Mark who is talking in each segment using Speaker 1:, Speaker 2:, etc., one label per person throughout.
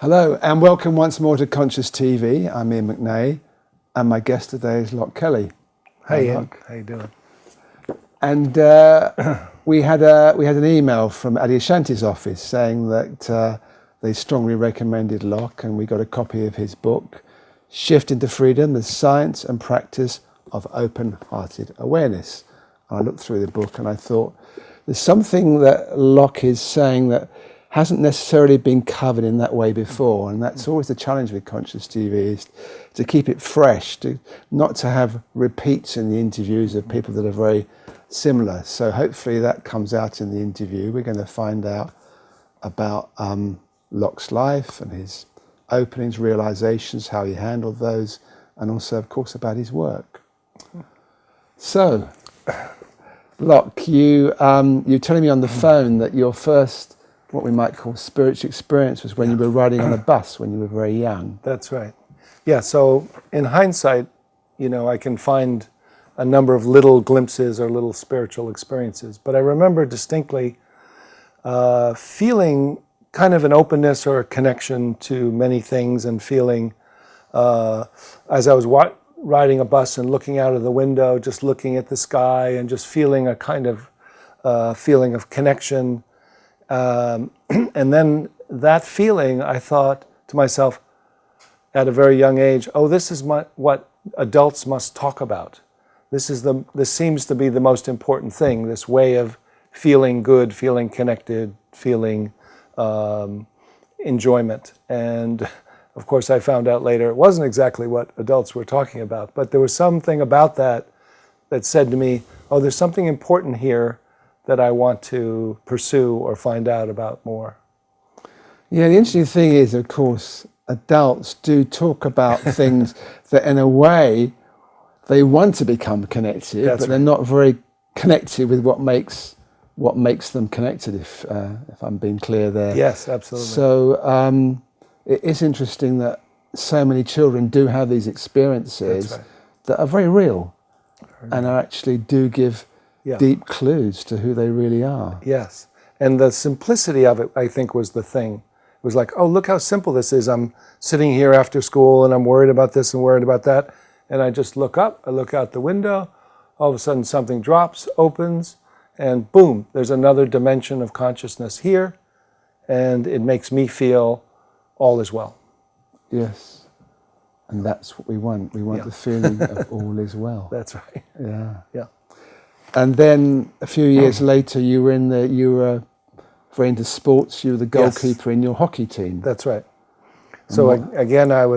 Speaker 1: Hello and welcome once more to Conscious TV. I'm Iain McNay and my guest today is Loch Kelly.
Speaker 2: Hey Ian, how you doing?
Speaker 1: And we had an email from Adyashanti's office saying that they strongly recommended Loch, and we got a copy of his book, Shift into Freedom, the Science and Practice of Open-Hearted Awareness. I looked through the book and I thought there's something that Loch is saying that hasn't necessarily been covered in that way before, and that's always the challenge with Conscious TV, is to keep it fresh, not to have repeats in the interviews of people that are very similar. So hopefully that comes out in the interview. We're going to find out about Loch's life and his openings, realizations, how he handled those, and also, of course, about his work. So, Loch, you're telling me on the phone that your first, what we might call spiritual experience, was when you were riding on a bus when you were very young.
Speaker 2: That's right. Yeah, so in hindsight, I can find a number of little glimpses or little spiritual experiences, but I remember distinctly feeling kind of an openness or a connection to many things, and feeling, as I was riding a bus and looking out of the window, just looking at the sky and just feeling a kind of feeling of connection. And then that feeling, I thought to myself at a very young age, oh, this is what adults must talk about. This seems to be the most important thing, this way of feeling good, feeling connected, feeling enjoyment. And of course I found out later it wasn't exactly what adults were talking about, but there was something about that said to me, oh, there's something important here that I want to pursue or find out about more.
Speaker 1: Yeah, the interesting thing is, of course, adults do talk about things that in a way they want to become connected, but they're not very connected with what makes them connected, if I'm being clear there.
Speaker 2: Yes, absolutely.
Speaker 1: So it is interesting that so many children do have these experiences that are very real and are actually do give deep clues to who they really are.
Speaker 2: Yes. And the simplicity of it, I think, was the thing. It was like, oh, look how simple this is. I'm sitting here after school and I'm worried about this and worried about that. And I just look up, I look out the window, all of a sudden something drops, opens, and boom, there's another dimension of consciousness here. And it makes me feel all is well.
Speaker 1: Yes. And that's what we want. We want the feeling of all is well.
Speaker 2: That's right.
Speaker 1: Yeah.
Speaker 2: Yeah.
Speaker 1: And then a few years later, you were very into sports. You were the goalkeeper in your hockey team.
Speaker 2: That's right. So again, I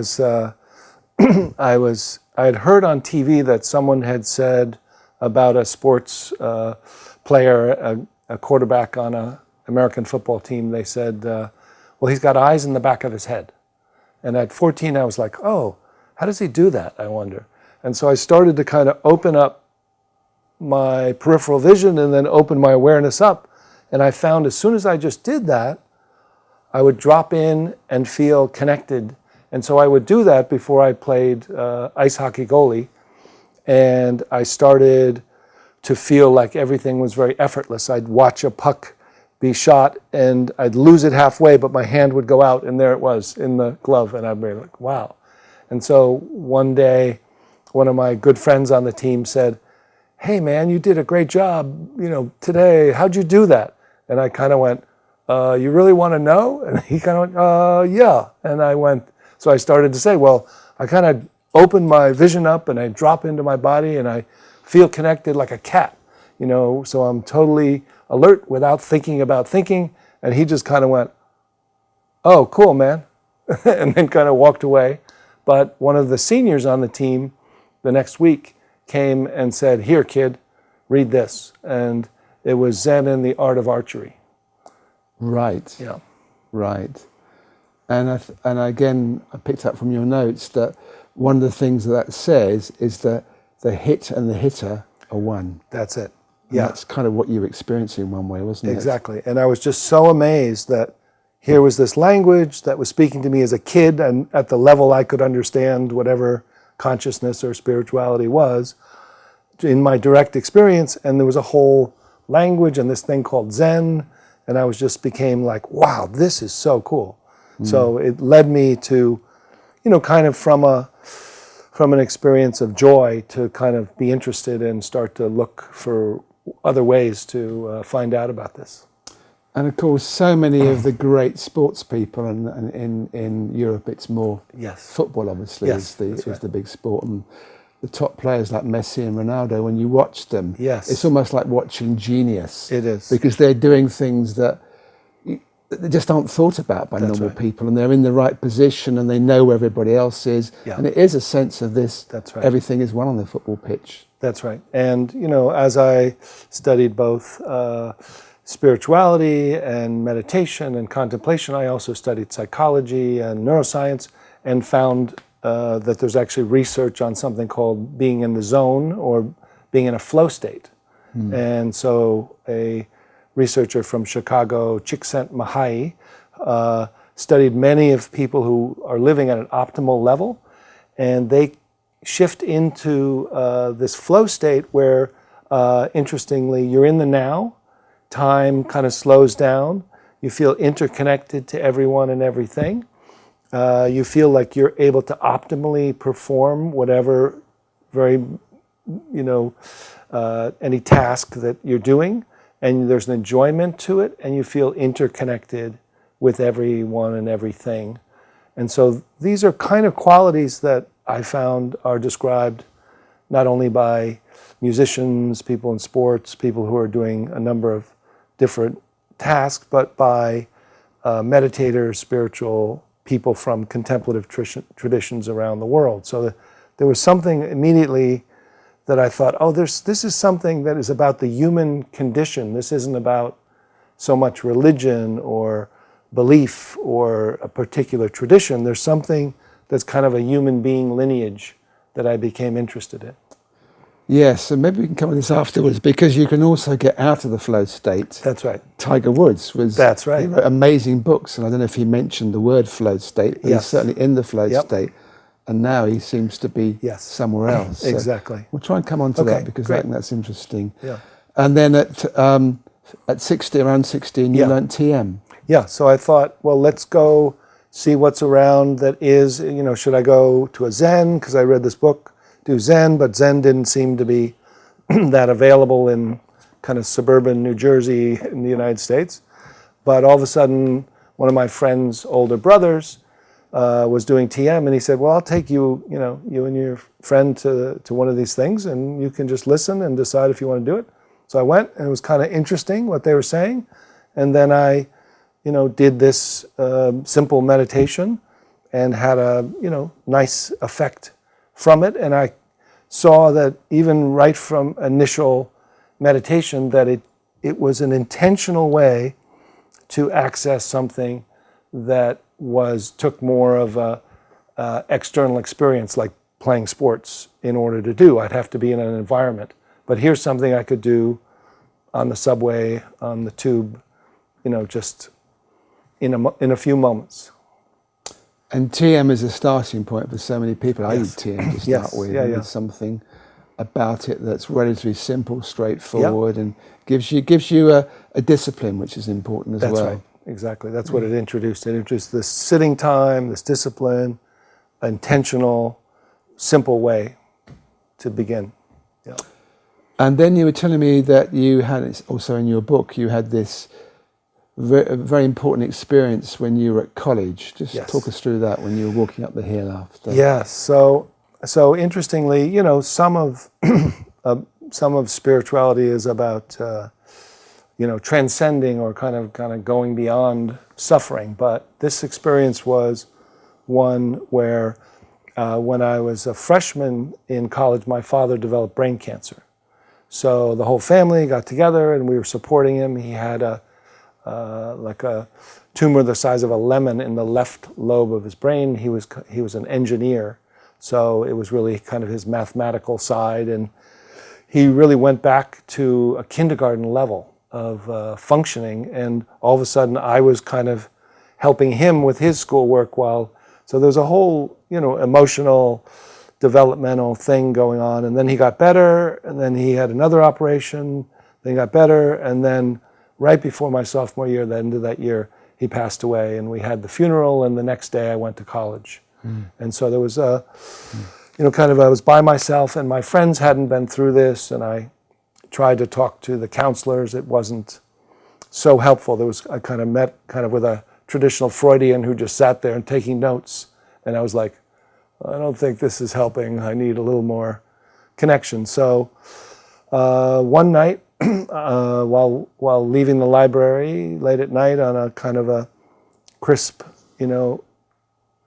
Speaker 2: had heard on TV that someone had said about a sports player, a quarterback on an American football team. They said, well, he's got eyes in the back of his head. And at 14, I was like, oh, how does he do that, I wonder? And so I started to kind of open up my peripheral vision and then open my awareness up. And I found as soon as I just did that, I would drop in and feel connected. And so I would do that before I played ice hockey goalie. And I started to feel like everything was very effortless. I'd watch a puck be shot and I'd lose it halfway, but my hand would go out and there it was in the glove. And I'd be like, wow. And so one day, one of my good friends on the team said, hey man, you did a great job, today. How'd you do that? And I kind of went, you really want to know? And he kind of went, yeah. And I went, so I started to say, well, I kind of open my vision up and I drop into my body and I feel connected like a cat, so I'm totally alert without thinking about thinking. And he just kind of went, oh, cool, man. And then kind of walked away. But one of the seniors on the team the next week came and said, here, kid, read this. And it was Zen and the Art of Archery.
Speaker 1: Right.
Speaker 2: Yeah.
Speaker 1: Right. And again, I picked up from your notes that one of the things that says is that the hit and the hitter are one.
Speaker 2: That's it.
Speaker 1: And that's kind of what you were experiencing in one way, wasn't it?
Speaker 2: Exactly. And I was just so amazed that here was this language that was speaking to me as a kid, and at the level I could understand whatever consciousness or spirituality was in my direct experience. And there was a whole language and this thing called Zen. And I was just became like, wow, this is so cool. So it led me to, kind of from an experience of joy to kind of be interested and start to look for other ways to find out about this.
Speaker 1: And of course, so many of the great sports people, and in Europe, it's more football. Obviously, is the big sport, and the top players like Messi and Ronaldo. When you watch them, it's almost like watching genius.
Speaker 2: It is,
Speaker 1: because they're doing things that they just aren't thought about by normal people, and they're in the right position, and they know where everybody else is, and it is a sense of this. Everything is one on the football pitch.
Speaker 2: That's right. And as I studied both spirituality and meditation and contemplation, I also studied psychology and neuroscience, and found that there's actually research on something called being in the zone or being in a flow state. And so a researcher from Chicago, Csikszentmihalyi, studied many of people who are living at an optimal level, and they shift into this flow state where, interestingly, you're in the now. Time kind of slows down. You feel interconnected to everyone and everything. You feel like you're able to optimally perform whatever any task that you're doing, and there's an enjoyment to it, and you feel interconnected with everyone and everything. And so these are kind of qualities that I found are described not only by musicians, people in sports, people who are doing a number of different tasks, but by meditators, spiritual people from contemplative traditions around the world. So there was something immediately that I thought, this is something that is about the human condition. This isn't about so much religion or belief or a particular tradition. There's something that's kind of a human being lineage that I became interested in.
Speaker 1: Yes, and maybe we can come to this afterwards, because you can also get out of the flow state.
Speaker 2: That's right.
Speaker 1: Tiger Woods was.
Speaker 2: That's right.
Speaker 1: He wrote amazing books, and I don't know if he mentioned the word flow state, but he's certainly in the flow state, and now he seems to be somewhere else. So
Speaker 2: exactly.
Speaker 1: we'll try and come on to that, because I think that's interesting.
Speaker 2: Yeah.
Speaker 1: And then at 60, around 16, you learned TM.
Speaker 2: Yeah. So I thought, well, let's go see what's around that is. Should I go to a Zen? Because I read this book. Do Zen, but Zen didn't seem to be that available in kind of suburban New Jersey in the United States. But all of a sudden, one of my friend's older brothers was doing TM, and he said, well, I'll take you, you and your friend to one of these things, and you can just listen and decide if you want to do it. So I went, and it was kind of interesting what they were saying. And then I, did this simple meditation and had a, nice effect from it. And I saw that even right from initial meditation, that it was an intentional way to access something that took more of a external experience, like playing sports, in order to do. I'd have to be in an environment. But here's something I could do on the subway, on the tube, just in a few moments.
Speaker 1: And TM is a starting point for so many people. I use TM to start with.
Speaker 2: Yeah.
Speaker 1: There's something about it that's relatively simple, straightforward, and gives you a discipline, which is important as well.
Speaker 2: That's right. Exactly. That's what it introduced. It introduced this sitting time, this discipline, intentional, simple way to begin. Yeah.
Speaker 1: And then you were telling me that you had, also in your book, you had this very important experience when you were at college. Just talk us through that, when you were walking up the hill after.
Speaker 2: Yes. So interestingly, some of spirituality is about transcending or kind of going beyond suffering. But this experience was one where when I was a freshman in college, my father developed brain cancer. So the whole family got together and we were supporting him. He had a tumor the size of a lemon in the left lobe of his brain. He was an engineer, so it was really kind of his mathematical side, and he really went back to a kindergarten level of functioning. And all of a sudden, I was kind of helping him with his schoolwork so there was a whole emotional, developmental thing going on. And then he got better, and then he had another operation. Then he got better, and then right before my sophomore year, the end of that year, he passed away, and we had the funeral, and the next day I went to college. And so there was a, I was by myself, and my friends hadn't been through this, and I tried to talk to the counselors. It wasn't so helpful. I kind of met with a traditional Freudian who just sat there and taking notes, and I was like, I don't think this is helping. I need a little more connection. So one night, while leaving the library late at night on a kind of a crisp,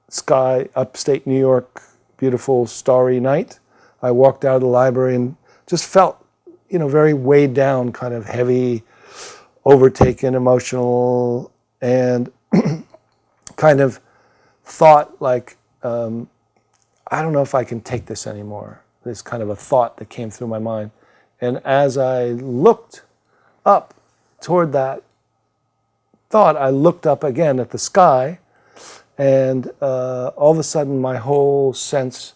Speaker 2: sky, upstate New York, beautiful starry night, I walked out of the library and just felt, very weighed down, kind of heavy, overtaken, emotional, and kind of thought like, I don't know if I can take this anymore. This kind of a thought that came through my mind. And as I looked up toward that thought, I looked up again at the sky, and all of a sudden my whole sense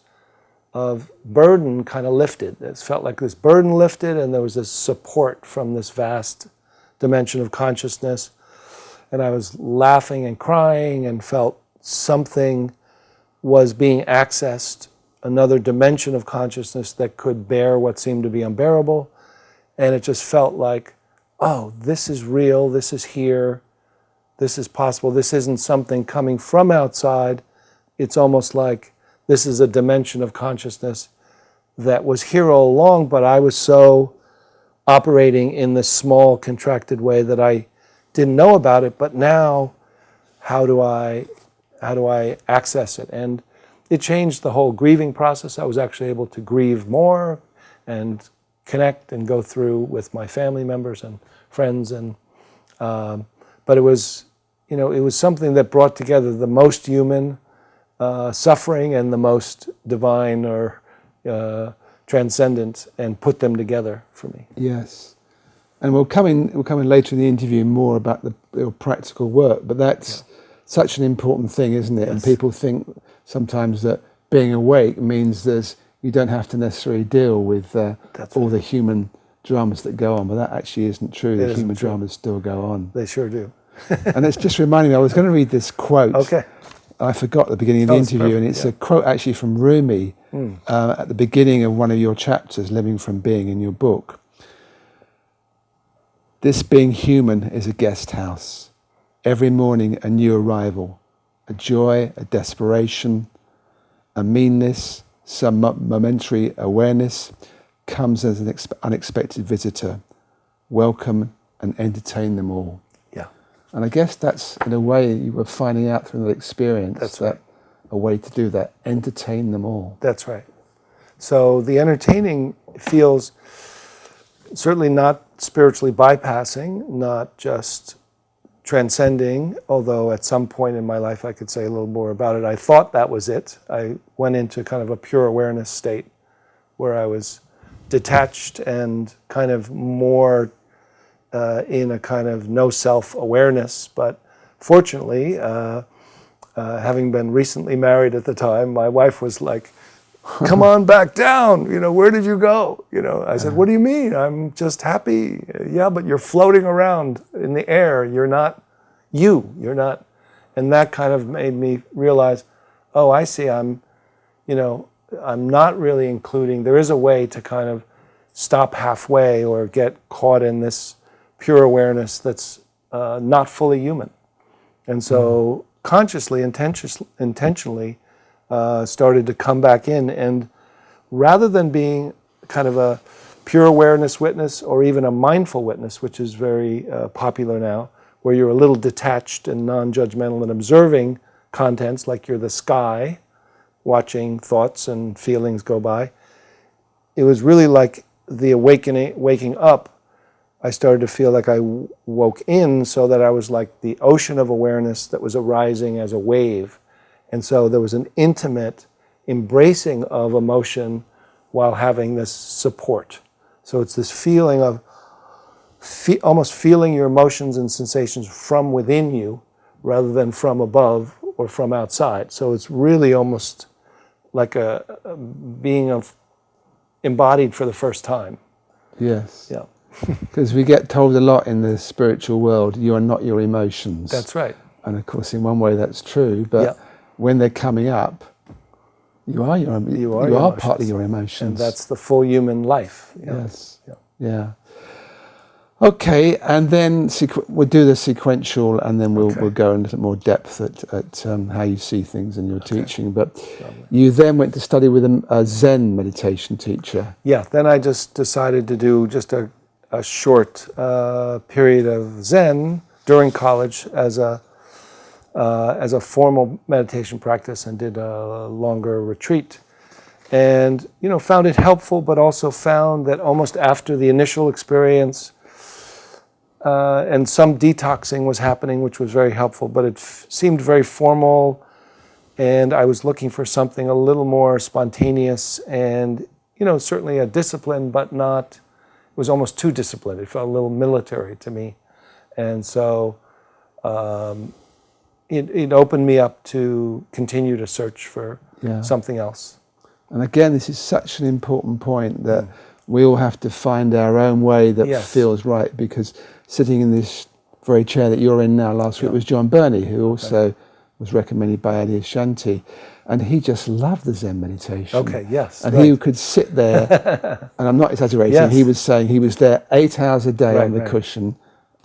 Speaker 2: of burden kind of lifted. It felt like this burden lifted, and there was this support from this vast dimension of consciousness. And I was laughing and crying and felt something was being accessed, another dimension of consciousness that could bear what seemed to be unbearable. And it just felt like, oh, this is real, this is here, this is possible, this isn't something coming from outside. It's almost like this is a dimension of consciousness that was here all along, but I was so operating in this small, contracted way that I didn't know about it. But now, how do I access it? And it changed the whole grieving process. I was actually able to grieve more and connect and go through with my family members and friends. And but it was, it was something that brought together the most human suffering and the most divine or transcendent, and put them together for me.
Speaker 1: Yes. And we'll come in later in the interview more about the practical work, but that's such an important thing, isn't it? Yes. And people think sometimes that being awake means you don't have to necessarily deal with all the human dramas that go on, but that actually isn't true. The human dramas still go on.
Speaker 2: They sure do.
Speaker 1: And it's just reminding me, I was going to read this quote.
Speaker 2: Okay.
Speaker 1: I forgot at the beginning of the interview, perfect, and it's a quote actually from Rumi at the beginning of one of your chapters, Living from Being, in your book. This being human is a guest house. Every morning a new arrival, a joy, a desperation, a meanness, some momentary awareness comes as an unexpected visitor. Welcome and entertain them all.
Speaker 2: Yeah.
Speaker 1: And I guess that's, in a way, you were finding out through that experience.
Speaker 2: That's right.
Speaker 1: A way to do that, entertain them all.
Speaker 2: That's right. So the entertaining feels certainly not spiritually bypassing, not just transcending, although at some point in my life I could say a little more about it. I thought that was it. I went into kind of a pure awareness state where I was detached and kind of more in a kind of no self-awareness. But fortunately, having been recently married at the time, my wife was like, come on back down, where did you go? I said, what do you mean? I'm just happy. Yeah, but you're floating around in the air. You're not you're not. And that kind of made me realize, oh, I see, I'm not really including, there is a way to kind of stop halfway or get caught in this pure awareness that's not fully human. And so consciously, intentionally, started to come back in, and rather than being kind of a pure awareness witness or even a mindful witness, which is very popular now, where you're a little detached and non-judgmental and observing contents like you're the sky, watching thoughts and feelings go by, it was really like the waking up. I started to feel like I woke in, so that I was like the ocean of awareness that was arising as a wave. And so there was an intimate embracing of emotion while having this support. So it's this feeling of almost feeling your emotions and sensations from within you rather than from above or from outside. So it's really almost like a being embodied for the first time.
Speaker 1: Yes.
Speaker 2: Yeah.
Speaker 1: Because we get told a lot in the spiritual world, you are not your emotions.
Speaker 2: That's right.
Speaker 1: And of course, in one way that's true, but
Speaker 2: Yeah.
Speaker 1: when they're coming up, you are
Speaker 2: your
Speaker 1: partly
Speaker 2: emotions.
Speaker 1: your emotions.
Speaker 2: And that's the full human life.
Speaker 1: Yes.
Speaker 2: Yeah.
Speaker 1: Yeah. Okay, and then we'll do the sequential, and then we'll go in a little more depth at how you see things in your teaching. But you then went to study with a Zen meditation teacher.
Speaker 2: Yeah, then I just decided to do just a short period of Zen during college as a formal meditation practice, and did a longer retreat. And, found it helpful, but also found that almost after the initial experience, and some detoxing was happening, which was very helpful, but it seemed very formal, and I was looking for something a little more spontaneous and, certainly a discipline, but not, it was almost too disciplined. It felt a little military to me. And so it opened me up to continue to search for something else.
Speaker 1: And again, this is such an important point that we all have to find our own way that feels right, because sitting in this very chair that you're in now last week was John Burney, who also was recommended by Adyashanti, and he just loved the Zen meditation.
Speaker 2: Okay, yes.
Speaker 1: And he could sit there, and I'm not exaggerating, he was saying he was there 8 hours a day on the cushion,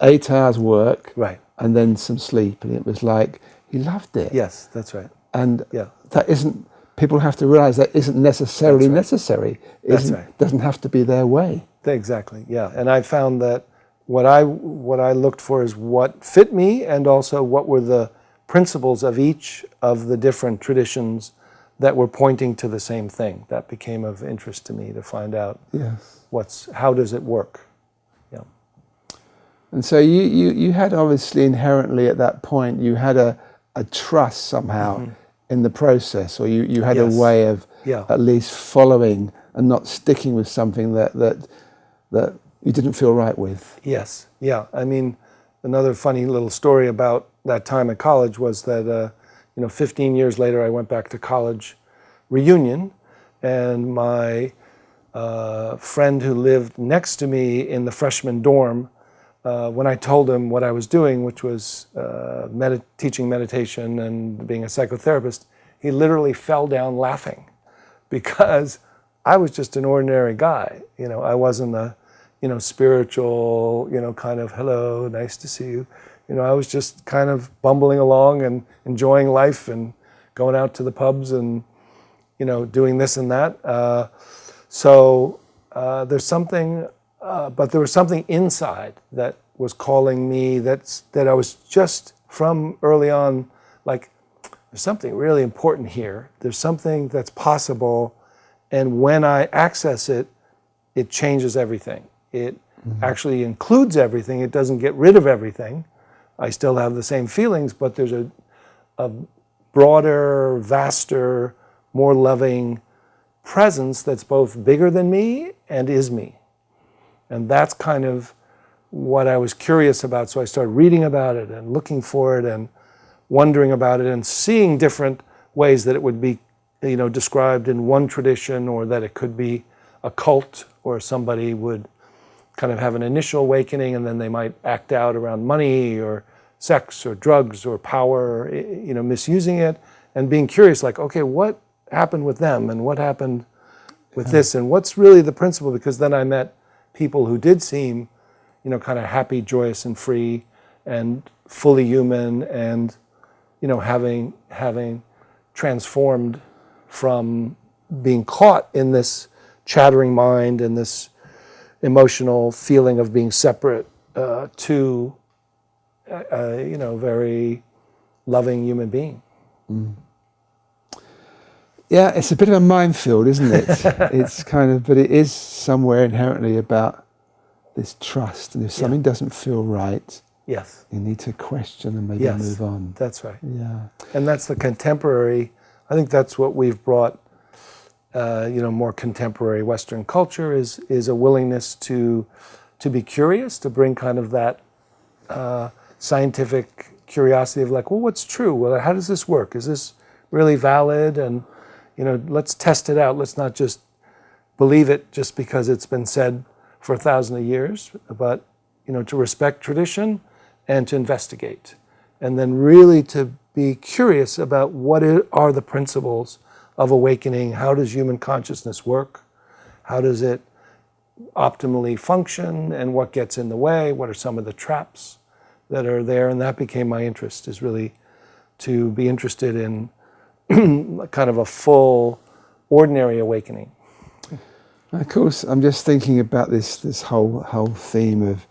Speaker 1: 8 hours work, and then some sleep, and it was like, he loved it.
Speaker 2: Yes, that's right.
Speaker 1: And that isn't, people have to realize that isn't necessarily necessary. Doesn't have to be their way.
Speaker 2: Exactly, yeah. And I found that what I looked for is what fit me, and also what were the principles of each of the different traditions that were pointing to the same thing. That became of interest to me, to find out how does it work. Yeah.
Speaker 1: And so you had obviously inherently at that point, you had a trust somehow in the process, or you had a way of at least following and not sticking with something that you didn't feel right with.
Speaker 2: Yes, yeah. I mean, another funny little story about that time at college was that, 15 years later, I went back to college reunion, and my friend who lived next to me in the freshman dorm, when I told him what I was doing, which was teaching meditation and being a psychotherapist, he literally fell down laughing, because I was just an ordinary guy. I wasn't a spiritual, kind of, hello, nice to see you. I was just kind of bumbling along and enjoying life and going out to the pubs and, doing this and that. So there's something, but there was something inside that was calling me, that I was just from early on, like, there's something really important here. There's something that's possible. And when I access it, it changes everything. It actually includes everything. It doesn't get rid of everything. I still have the same feelings, but there's a broader, vaster, more loving presence that's both bigger than me and is me. And that's kind of what I was curious about. So I started reading about it and looking for it and wondering about it and seeing different ways that it would be, described in one tradition, or that it could be a cult, or somebody would kind of have an initial awakening and then they might act out around money or sex or drugs or power, misusing it, and being curious, like, okay, what happened with them and what happened with this, and what's really the principle? Because then I met people who did seem, kind of happy, joyous, and free, and fully human, and, having transformed from being caught in this chattering mind and this emotional feeling of being separate to very loving human being.
Speaker 1: Yeah, it's a bit of a minefield, isn't it? It's kind of, but it is somewhere inherently about this trust, and if something doesn't feel right, you need to question and maybe move on.
Speaker 2: That's right.
Speaker 1: Yeah.
Speaker 2: And that's the contemporary, I think that's what we've brought, more contemporary Western culture is a willingness to be curious, to bring kind of that scientific curiosity of like, well, what's true? Well, how does this work? Is this really valid? And, let's test it out. Let's not just believe it just because it's been said for 1,000 years, but, to respect tradition and to investigate and then really to be curious about what are the principles of awakening. How does human consciousness work? How does it optimally function, and what gets in the way? What are some of the traps that are there? And that became my interest, is really to be interested in kind of a full, ordinary awakening.
Speaker 1: Of course, I'm just thinking about this whole theme of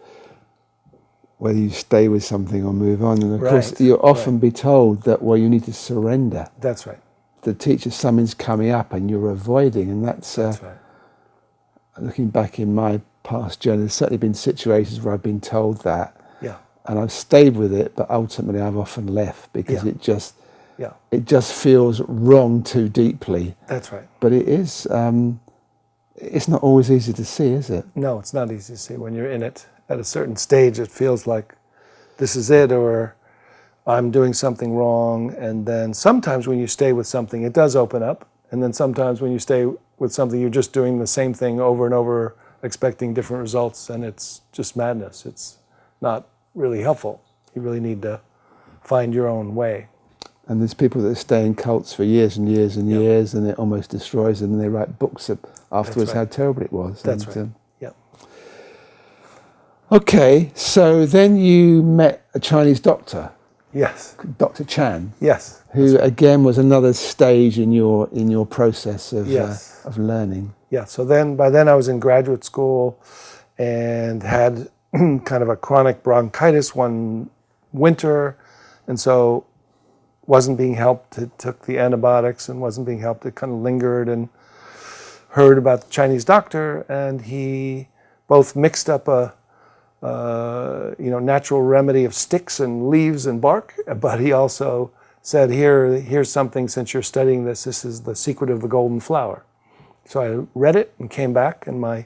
Speaker 1: whether you stay with something or move on. And of course, you'll often be told that, well, you need to surrender.
Speaker 2: That's right.
Speaker 1: The teacher, something's coming up and you're avoiding, and that's
Speaker 2: right.
Speaker 1: Looking back in my past journey, there's certainly been situations where I've been told that, and I've stayed with it, but ultimately I've often left because it just feels wrong too deeply.
Speaker 2: That's right.
Speaker 1: But it is, it's not always easy to see, is it?
Speaker 2: No, it's not easy to see when you're in it. At a certain stage, it feels like this is it, or I'm doing something wrong. And then sometimes when you stay with something, it does open up. And then sometimes when you stay with something, you're just doing the same thing over and over, expecting different results, and it's just madness. It's not really helpful. You really need to find your own way.
Speaker 1: And there's people that stay in cults for years and years and years, and it almost destroys them, and they write books afterwards how terrible it was.
Speaker 2: That's
Speaker 1: and,
Speaker 2: right.
Speaker 1: Okay, so then you met a Chinese doctor.
Speaker 2: Yes.
Speaker 1: Dr. Chan.
Speaker 2: Yes.
Speaker 1: Who again was another stage in your process of learning.
Speaker 2: Yeah. So by then I was in graduate school and had kind of a chronic bronchitis one winter, and so wasn't being helped. It took the antibiotics and wasn't being helped. It kind of lingered, and heard about the Chinese doctor, and he both mixed up a natural remedy of sticks and leaves and bark, but he also said, here's something, since you're studying this is the secret of the golden flower. So I read it and came back, and my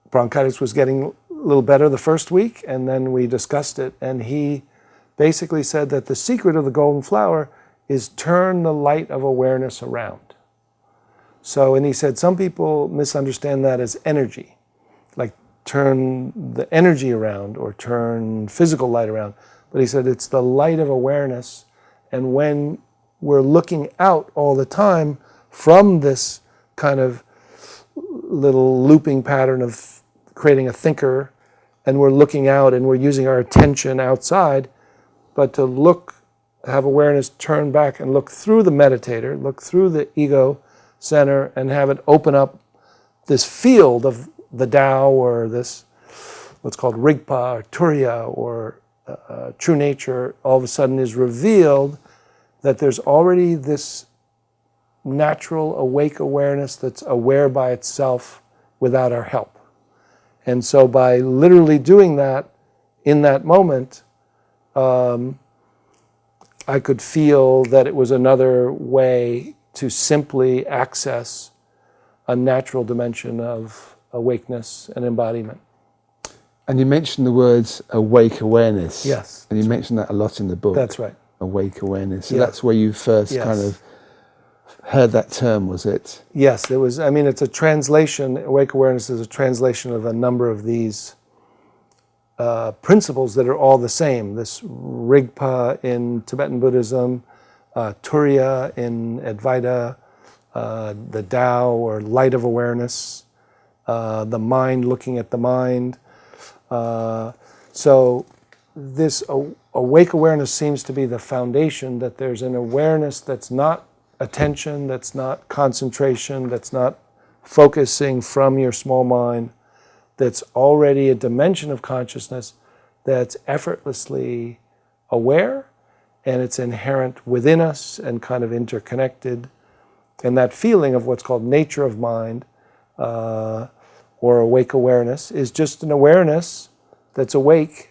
Speaker 2: bronchitis was getting a little better the first week, and then we discussed it, and he basically said that the secret of the golden flower is turn the light of awareness around. So, and he said some people misunderstand that as energy, like turn the energy around or turn physical light around. But he said it's the light of awareness. And when we're looking out all the time from this kind of little looping pattern of creating a thinker, and we're looking out and we're using our attention outside, but to look, have awareness turn back and look through the meditator, look through the ego center, and have it open up this field of the Tao, or this, what's called Rigpa, or Turiya, or true nature, all of a sudden is revealed that there's already this natural awake awareness that's aware by itself without our help. And so by literally doing that in that moment, I could feel that it was another way to simply access a natural dimension of awakeness and embodiment.
Speaker 1: And you mentioned the words awake awareness.
Speaker 2: Yes.
Speaker 1: And you mentioned that a lot in the book.
Speaker 2: That's right.
Speaker 1: Awake awareness. So that's where you first kind of heard that term, was it?
Speaker 2: Yes, it was. I mean, it's a translation. Awake awareness is a translation of a number of these principles that are all the same. This Rigpa in Tibetan Buddhism, Turiya in Advaita, the Tao or light of awareness, the mind looking at the mind. So this awake awareness seems to be the foundation, that there's an awareness that's not attention, that's not concentration, that's not focusing from your small mind, that's already a dimension of consciousness that's effortlessly aware, and it's inherent within us and kind of interconnected. And that feeling of what's called nature of mind, or awake awareness, is just an awareness that's awake,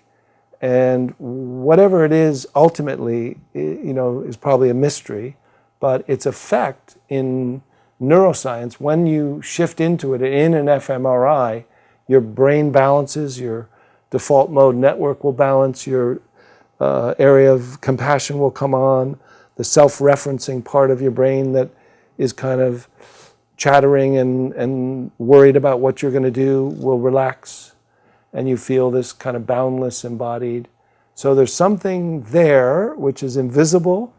Speaker 2: and whatever it is ultimately, is probably a mystery, but its effect in neuroscience, when you shift into it in an fMRI, your brain balances, your default mode network will balance, your area of compassion will come on, the self-referencing part of your brain that is kind of chattering and worried about what you're going to do will relax, and you feel this kind of boundless embodied So there's something there which is invisible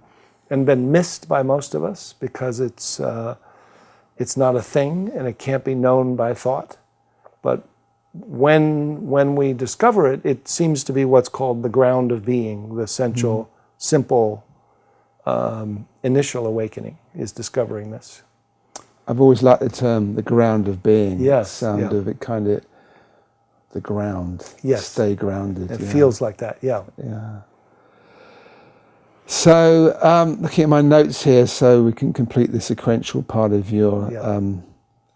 Speaker 2: and been missed by most of us because it's not a thing and it can't be known by thought. But when we discover it, it seems to be what's called the ground of being, the essential, simple initial awakening is discovering this.
Speaker 1: I've always liked the term the ground of being.
Speaker 2: Yes,
Speaker 1: The sound of it kind of, the ground.
Speaker 2: Yes.
Speaker 1: Stay grounded.
Speaker 2: It feels like that, yeah.
Speaker 1: Yeah. So, looking at my notes here, so we can complete the sequential part of your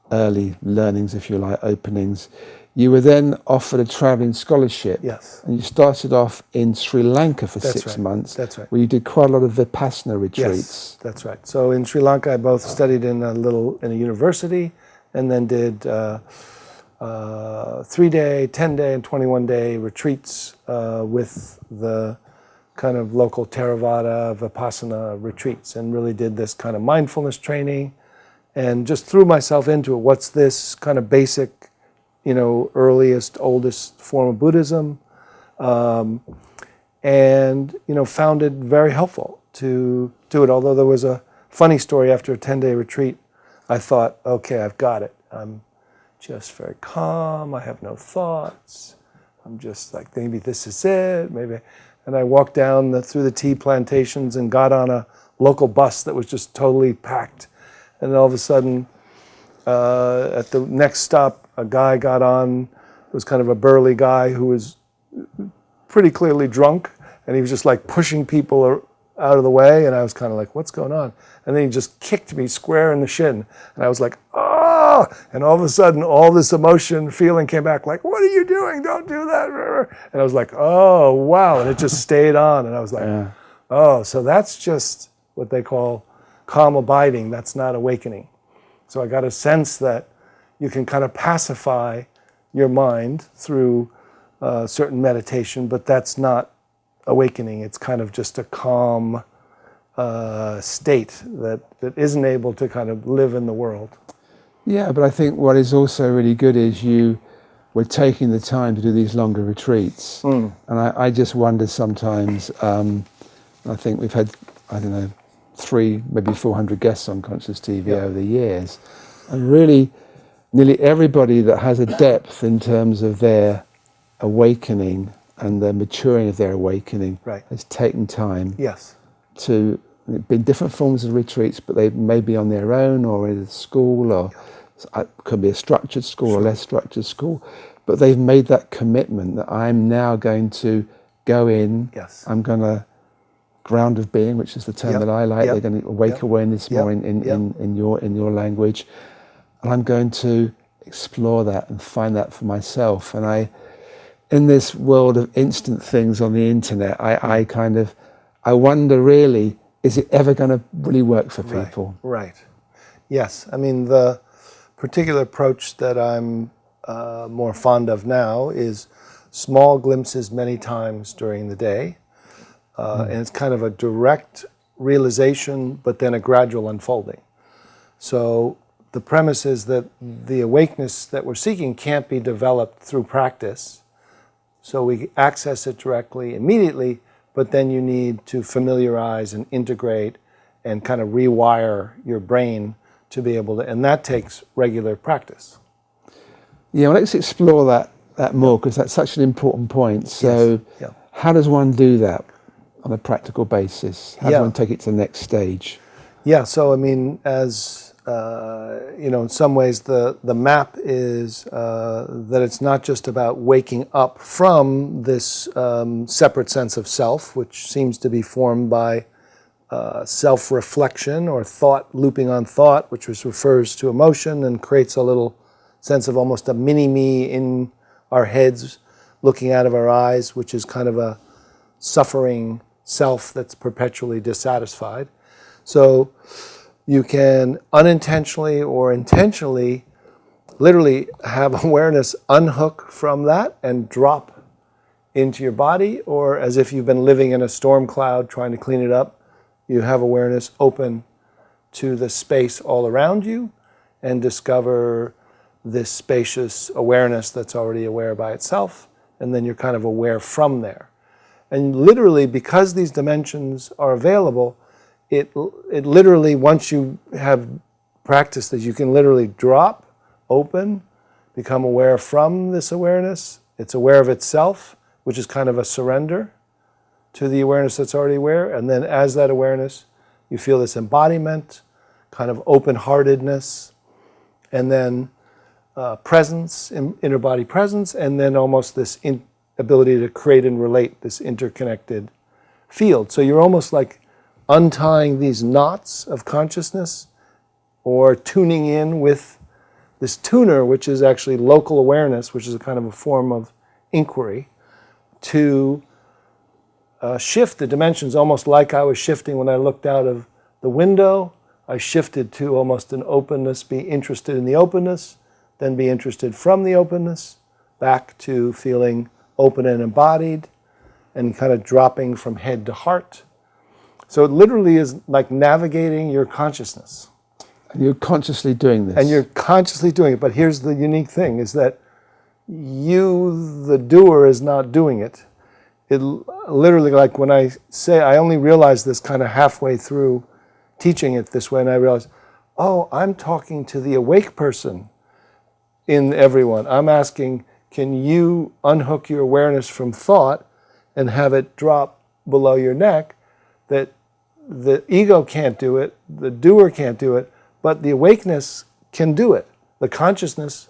Speaker 1: early learnings, if you like, openings. You were then offered a travelling scholarship.
Speaker 2: Yes.
Speaker 1: And you started off in Sri Lanka for
Speaker 2: That's
Speaker 1: 6
Speaker 2: right.
Speaker 1: months.
Speaker 2: That's right.
Speaker 1: Where you did quite a lot of Vipassana retreats.
Speaker 2: Yes, that's right. So in Sri Lanka, I both studied in a university, and then did 3-day, 10-day, and 21-day retreats with the kind of local Theravada Vipassana retreats, and really did this kind of mindfulness training, and just threw myself into it. What's this kind of basic, earliest, oldest form of Buddhism? And found it very helpful to do it. Although there was a funny story after a 10-day retreat, I thought, okay, I've got it. I'm just very calm. I have no thoughts. I'm just like, maybe this is it. Maybe. And I walked down through the tea plantations and got on a local bus that was just totally packed. And then all of a sudden, at the next stop, a guy got on. It was kind of a burly guy who was pretty clearly drunk, and he was just like pushing people out of the way, and I was kind of like, what's going on? And then he just kicked me square in the shin, and I was like, oh! And all of a sudden, all this emotion, feeling came back, like, what are you doing? Don't do that. And I was like, oh, wow. And it just stayed on, and I was like, oh, so that's just what they call calm abiding. That's not awakening. So I got a sense that you can kind of pacify your mind through certain meditation, but that's not awakening. It's kind of just a calm state that isn't able to kind of live in the world.
Speaker 1: Yeah, but I think what is also really good is you were taking the time to do these longer retreats. And I just wonder sometimes, I think we've had, 3, maybe 400 guests on Conscious TV over the years. And really, nearly everybody that has a depth in terms of their awakening and the maturing of their awakening has taken time to be different forms of retreats, but they may be on their own or in a school, or it could be a structured school or less structured school, but they've made that commitment that I'm now going to go in, I'm going to ground of being, which is the term that I like, they're going to awake awareness more in your language, and I'm going to explore that and find that for myself. And in this world of instant things on the internet, I wonder really, is it ever going to really work for people?
Speaker 2: Right. Yes. I mean, the particular approach that I'm more fond of now is small glimpses many times during the day. And it's kind of a direct realization, but then a gradual unfolding. So the premise is that the awakeness that we're seeking can't be developed through practice. So we access it directly, immediately, but then you need to familiarize and integrate and kind of rewire your brain to be able to, and that takes regular practice.
Speaker 1: Yeah, well, let's explore that more, because that's such an important point. So how does one do that on a practical basis? How does one take it to the next stage?
Speaker 2: Yeah, so I mean, as in some ways the map is that it's not just about waking up from this separate sense of self, which seems to be formed by self-reflection or thought looping on thought, which refers to emotion and creates a little sense of almost a mini-me in our heads looking out of our eyes, which is kind of a suffering self that's perpetually dissatisfied. So you can unintentionally or intentionally literally have awareness unhook from that and drop into your body, or as if you've been living in a storm cloud trying to clean it up, you have awareness open to the space all around you and discover this spacious awareness that's already aware by itself, and then you're kind of aware from there. And literally, because these dimensions are available, it literally, once you have practiced this, you can literally drop, open, become aware from this awareness. It's aware of itself, which is kind of a surrender to the awareness that's already aware. And then as that awareness, you feel this embodiment, kind of open-heartedness, and then presence, inner body presence, and then almost this ability to create and relate, this interconnected field. So you're almost like untying these knots of consciousness or tuning in with this tuner, which is actually local awareness, which is a kind of a form of inquiry, to shift the dimensions, almost like I was shifting when I looked out of the window. I shifted to almost an openness, be interested in the openness, then be interested from the openness, back to feeling open and embodied, and kind of dropping from head to heart. So it literally is like navigating your consciousness.
Speaker 1: And you're consciously doing this.
Speaker 2: And you're consciously doing it. But here's the unique thing, is that you, the doer, is not doing it. It literally, like when I say, I only realized this kind of halfway through teaching it this way, and I realized, oh, I'm talking to the awake person in everyone. I'm asking, can you unhook your awareness from thought and have it drop below your neck? That the ego can't do it, the doer can't do it, but the awakeness can do it. The consciousness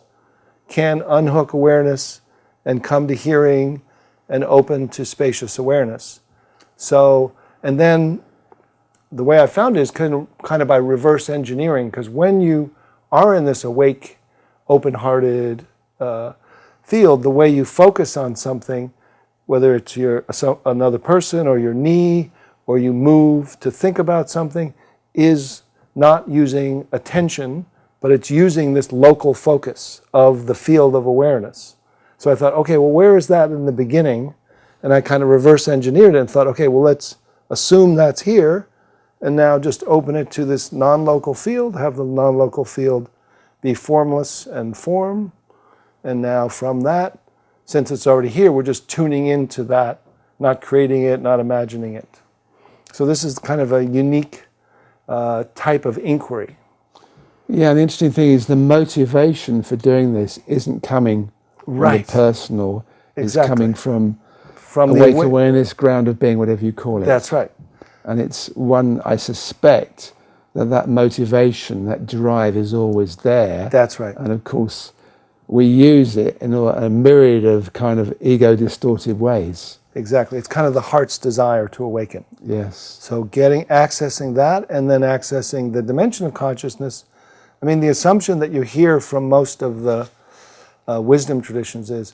Speaker 2: can unhook awareness and come to hearing and open to spacious awareness. So, and then the way I found it is kind of by reverse engineering, because when you are in this awake, open-hearted field, the way you focus on something, whether it's another person or your knee, or you move to think about something, is not using attention, but it's using this local focus of the field of awareness. So I thought, okay, well, where is that in the beginning? And I kind of reverse engineered it and thought, okay, well, let's assume that's here, and now just open it to this non-local field, have the non-local field be formless and form. And now from that, since it's already here, we're just tuning into that, not creating it, not imagining it. So this is kind of a unique type of inquiry.
Speaker 1: Yeah, the interesting thing is the motivation for doing this isn't coming from the personal.
Speaker 2: Exactly.
Speaker 1: It's coming from
Speaker 2: the
Speaker 1: awake awareness, ground of being, whatever you call it.
Speaker 2: That's right.
Speaker 1: And it's one, I suspect, that motivation, that drive is always there.
Speaker 2: That's right.
Speaker 1: And of course, we use it in a myriad of kind of ego-distorted ways.
Speaker 2: Exactly. It's kind of the heart's desire to awaken.
Speaker 1: Yes.
Speaker 2: So accessing that, and then accessing the dimension of consciousness. I mean, the assumption that you hear from most of the wisdom traditions is,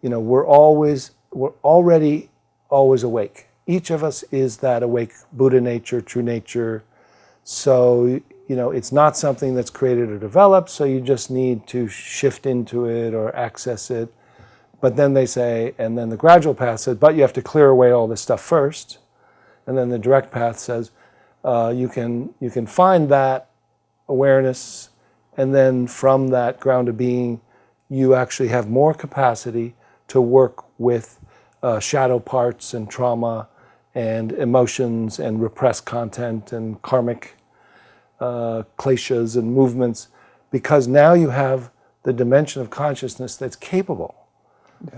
Speaker 2: we're already always awake. Each of us is that awake Buddha nature, true nature. So, it's not something that's created or developed, so you just need to shift into it or access it. But then they say, and then the gradual path says, but you have to clear away all this stuff first. And then the direct path says, you can find that awareness, and then from that ground of being, you actually have more capacity to work with shadow parts and trauma and emotions and repressed content and karmic kleshas and movements, because now you have the dimension of consciousness that's capable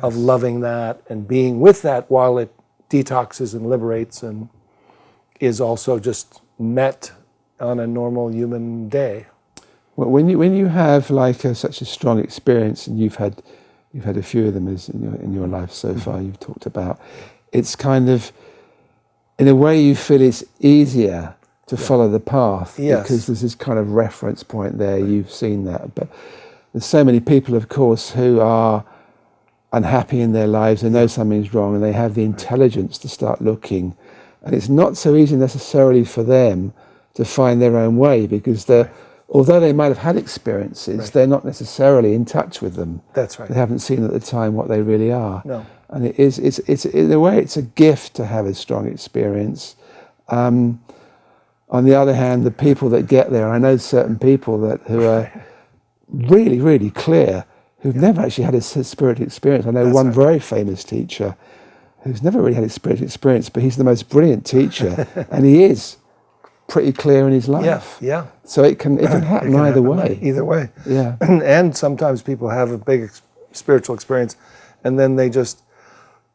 Speaker 2: of loving that and being with that while it detoxes and liberates and is also just met on a normal human day.
Speaker 1: Well, when you have such a strong experience, and you've had a few of them in your life so far, you've talked about, it's kind of, in a way, you feel it's easier to follow the path because there's this kind of reference point there. Right. You've seen that, but there's so many people, of course, who are unhappy in their lives. They know something's wrong, and they have the intelligence to start looking, and it's not so easy necessarily for them to find their own way, because although they might have had experiences, they're not necessarily in touch with them.
Speaker 2: That's right.
Speaker 1: They haven't seen at the time what they really are.
Speaker 2: No.
Speaker 1: And it's in a way, it's a gift to have a strong experience. On the other hand, the people that get there, I know certain people who are really, really clear, who've never actually had a spirit experience. I know one very famous teacher who's never really had a spiritual experience, but he's the most brilliant teacher, and he is pretty clear in his life.
Speaker 2: Yeah.
Speaker 1: So it can happen either way.
Speaker 2: Either way.
Speaker 1: Yeah.
Speaker 2: And sometimes people have a big spiritual experience, and then they just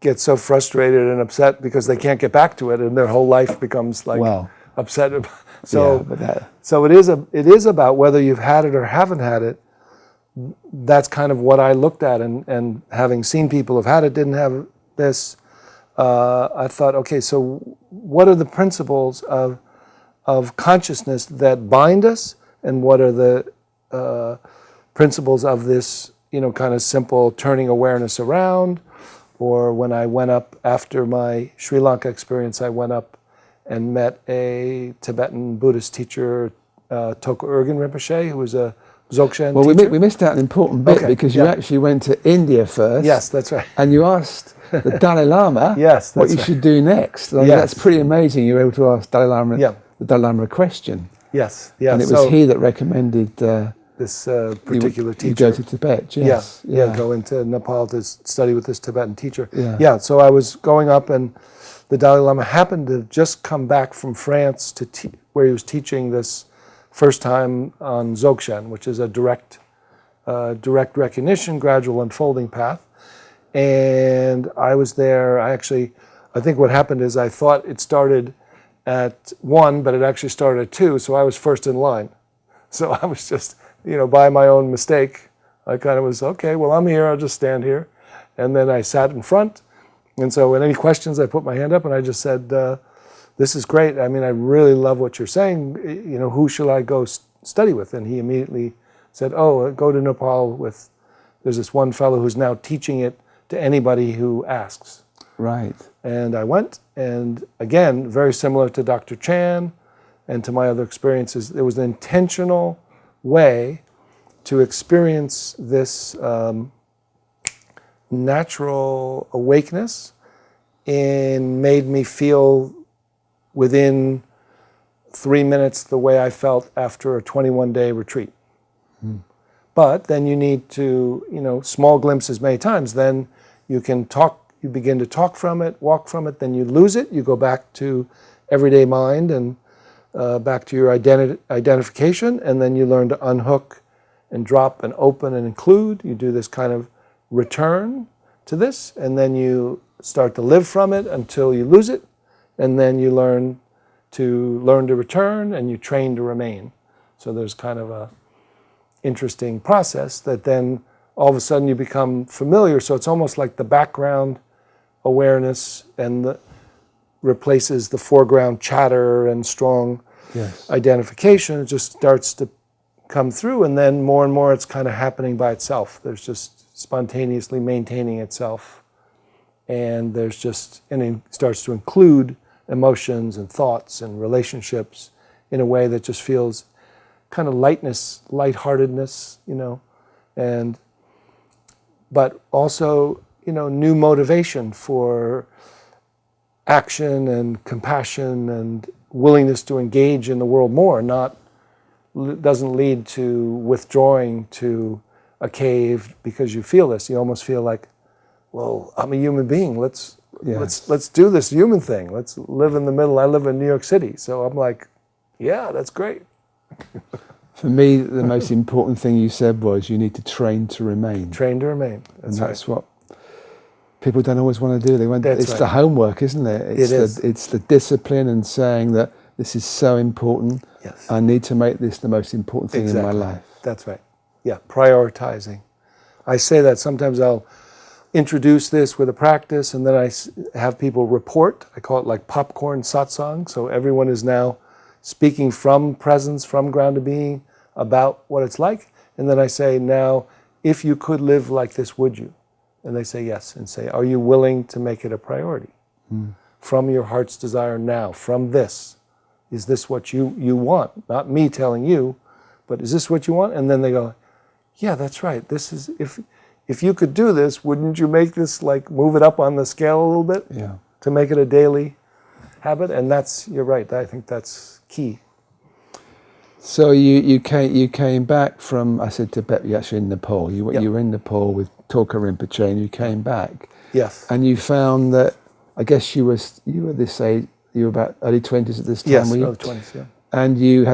Speaker 2: get so frustrated and upset because they can't get back to it, and their whole life becomes like upset. So it is about whether you've had it or haven't had it. That's kind of what I looked at, and having seen people who've had it, didn't have this, I thought, okay, so what are the principles of consciousness that bind us, and what are the principles of this, kind of simple turning awareness around? Or when I went up after my Sri Lanka experience, I went up and met a Tibetan Buddhist teacher, Toko Urgyen Rinpoche, who was a Dzogchen teacher.
Speaker 1: We missed out an important bit because you actually went to India first.
Speaker 2: Yes, that's right.
Speaker 1: And you asked the Dalai Lama what you should do next. That's pretty amazing. You were able to ask the Dalai Lama a question.
Speaker 2: Yes.
Speaker 1: And it was he that recommended
Speaker 2: this particular teacher.
Speaker 1: You go to Tibet, yes.
Speaker 2: Go into Nepal to study with this Tibetan teacher. So I was going up, and the Dalai Lama happened to just come back from France where he was teaching this first time on Dzogchen, which is a direct recognition, gradual unfolding path. And I was there. I think what happened is I thought it started at 1, but it actually started at 2, so I was first in line. So I was just, by my own mistake, I kind of was, okay, well, I'm here, I'll just stand here. And then I sat in front. And so with any questions, I put my hand up and I just said, this is great. I mean, I really love what you're saying. Who shall I go study with? And he immediately said, go to Nepal there's this one fellow who's now teaching it to anybody who asks.
Speaker 1: Right.
Speaker 2: And I went, and again, very similar to Dr. Chan and to my other experiences, there was an intentional way to experience this natural awakeness, and made me feel within 3 minutes the way I felt after a 21-day retreat. But then you need to, small glimpses many times, then you can talk, you begin to talk from it, walk from it, then you lose it, you go back to everyday mind and back to your identification, and then you learn to unhook and drop and open and include. You do this kind of return to this, and then you start to live from it until you lose it, and then you learn to return, and you train to remain. So there's kind of a interesting process that then all of a sudden you become familiar. So it's almost like the background awareness replaces the foreground chatter and strong identification. It just starts to come through, and then more and more it's kind of happening by itself. There's just spontaneously maintaining itself, and it starts to include emotions and thoughts and relationships in a way that just feels kind of lightheartedness, but also, new motivation for action and compassion and willingness to engage in the world more, doesn't lead to withdrawing to a cave because you feel this. You almost feel like, well, I'm a human being. Let's do this human thing. Let's live in the middle. I live in New York City, so I'm like, yeah, that's great.
Speaker 1: For me, the most important thing you said was you need to train to remain.
Speaker 2: Train to remain.
Speaker 1: That's what people don't always want to do. It's the homework, isn't it? It's the discipline and saying that this is so important.
Speaker 2: Yes.
Speaker 1: I need to make this the most important thing in my life.
Speaker 2: That's right. Yeah, prioritizing. I say that sometimes I'll introduce this with a practice, and then I have people report. I call it like popcorn satsang. So everyone is now speaking from presence, from grounded being, about what it's like. And then I say, now, if you could live like this, would you? And they say yes, and say, are you willing to make it a priority? From your heart's desire now, from this. Is this what you want? Not me telling you, but is this what you want? And then they go, yeah, that's right. This is, if you could do this, wouldn't you make this, like, move it up on the scale a little bit?
Speaker 1: Yeah.
Speaker 2: To make it a daily habit? And you're right, I think that's key.
Speaker 1: So you came back from, I said Tibet, you're actually in Nepal. You were in Nepal with Toko Rinpoche, and you came back.
Speaker 2: Yes.
Speaker 1: And you found that I guess you were this age. You were about early 20s at this time.
Speaker 2: Yes,
Speaker 1: were you?
Speaker 2: early 20s, yeah.
Speaker 1: And you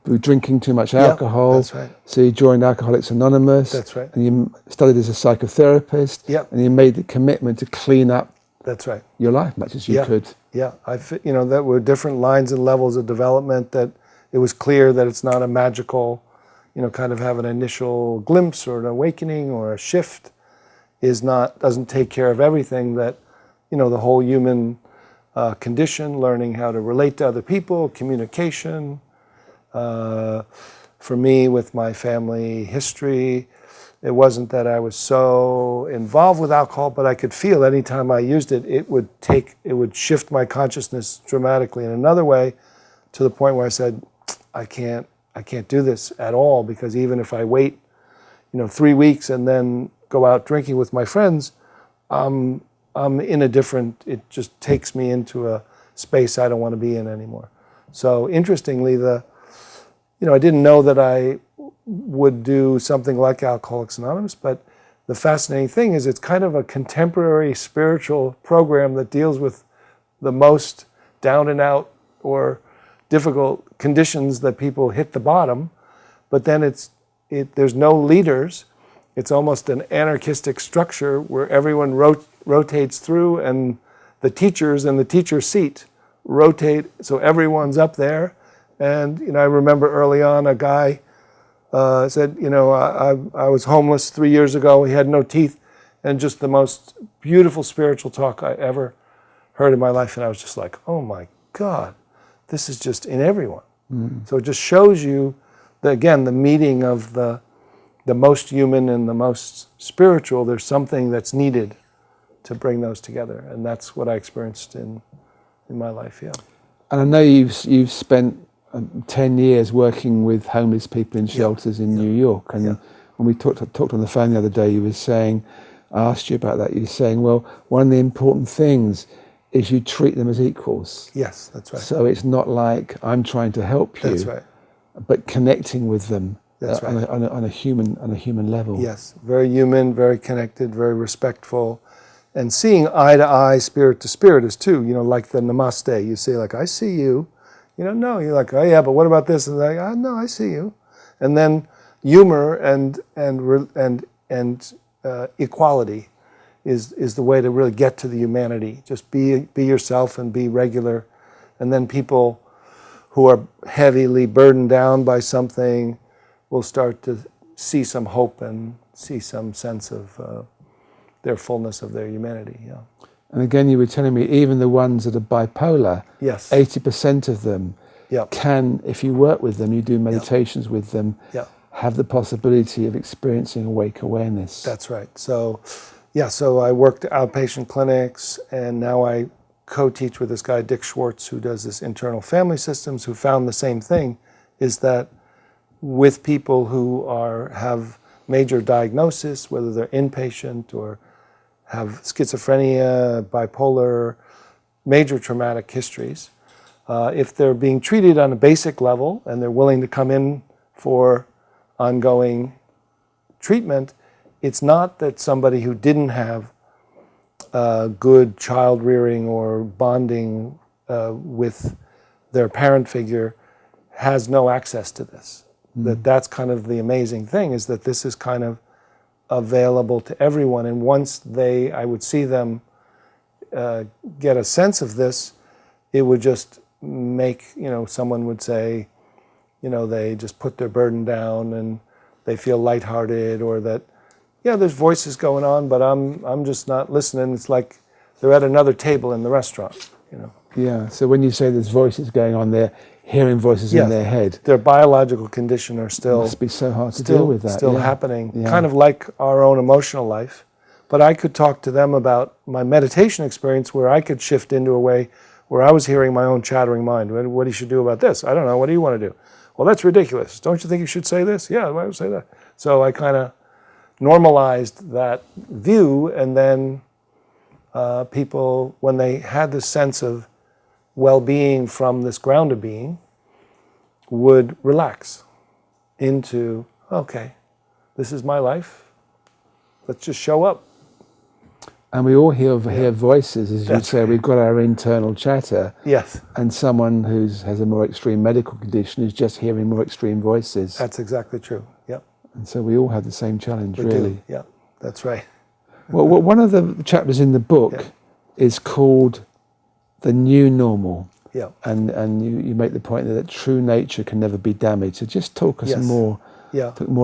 Speaker 1: were drinking too much alcohol.
Speaker 2: That's right.
Speaker 1: So you joined Alcoholics Anonymous.
Speaker 2: That's right.
Speaker 1: And you studied as a psychotherapist.
Speaker 2: Yep.
Speaker 1: And you made the commitment to clean up
Speaker 2: That's right.
Speaker 1: your life much as you could.
Speaker 2: Yeah, that were different lines and levels of development, that it was clear that it's not a magical, kind of have an initial glimpse or an awakening or a shift doesn't take care of everything, that, the whole human condition, learning how to relate to other people, communication. For me, with my family history, it wasn't that I was so involved with alcohol, but I could feel anytime I used it, it would shift my consciousness dramatically in another way, to the point where I said, I can't do this at all, because even if I wait, 3 weeks and then go out drinking with my friends, I'm in a different, it just takes me into a space I don't want to be in anymore. So interestingly, I didn't know that I would do something like Alcoholics Anonymous, but the fascinating thing is it's kind of a contemporary spiritual program that deals with the most down and out or difficult conditions that people hit the bottom, but then there's no leaders. It's almost an anarchistic structure where everyone rotates through, and the teachers in the teacher seat rotate, so everyone's up there. And I remember early on a guy said, I was homeless 3 years ago. He had no teeth, and just the most beautiful spiritual talk I ever heard in my life. And I was just like, oh my God, this is just in everyone. Mm. So it just shows you, the meeting of the most human and the most spiritual. There's something that's needed to bring those together, and that's what I experienced in my life. Yeah.
Speaker 1: And I know you've spent 10 years working with homeless people in shelters in New York. And when we talked on the phone the other day, you were saying, I asked you about that, you were saying, well, one of the important things is you treat them as equals.
Speaker 2: Yes, that's right.
Speaker 1: So it's not like I'm trying to help you,
Speaker 2: that's right,
Speaker 1: but connecting with them
Speaker 2: that's right.
Speaker 1: on a human level.
Speaker 2: Yes, very human, very connected, very respectful. And seeing eye to eye, spirit to spirit is too, like the namaste. You say, like, I see you. No, you're like, oh yeah, but what about this? And like, no, I see you. And then humor and equality is the way to really get to the humanity. Just be yourself and be regular. And then people who are heavily burdened down by something will start to see some hope and see some sense of their fullness of their humanity. Yeah.
Speaker 1: And again, you were telling me, even the ones that are bipolar,
Speaker 2: yes,
Speaker 1: 80% of them can, if you work with them, you do meditations with them, have the possibility of experiencing awake awareness.
Speaker 2: That's right. So I worked outpatient clinics, and now I co-teach with this guy, Dick Schwartz, who does this internal family systems, who found the same thing, is that with people who have major diagnosis, whether they're inpatient or have schizophrenia, bipolar, major traumatic histories, if they're being treated on a basic level and they're willing to come in for ongoing treatment, it's not that somebody who didn't have good child rearing or bonding with their parent figure has no access to this. Mm. That's kind of the amazing thing, is that this is kind of available to everyone. And once I would see them get a sense of this, it would just make, someone would say, they just put their burden down and they feel lighthearted, or that, there's voices going on, but I'm just not listening. It's like they're at another table in the restaurant,
Speaker 1: Yeah, so when you say there's voices going on, they're hearing voices in their head.
Speaker 2: Their biological condition are still...
Speaker 1: It must be so hard to deal with that.
Speaker 2: Still happening, kind of like our own emotional life. But I could talk to them about my meditation experience, where I could shift into a way where I was hearing my own chattering mind. What do you should do about this? I don't know. What do you want to do? Well, that's ridiculous. Don't you think you should say this? Yeah, I would say that. So I kind of normalized that view, and then people, when they had this sense of well-being from this grounded being, would relax into, okay, this is my life. Let's just show up.
Speaker 1: And we all hear voices, as you say. We've got our internal chatter.
Speaker 2: Yes.
Speaker 1: And someone who has a more extreme medical condition is just hearing more extreme voices.
Speaker 2: That's exactly true. Yep.
Speaker 1: And so we all have the same challenge,
Speaker 2: We
Speaker 1: really.
Speaker 2: do. Yeah, that's right.
Speaker 1: Well, one of the chapters in the book is called The New Normal.
Speaker 2: Yeah.
Speaker 1: And you make the point that true nature can never be damaged. So just talk us more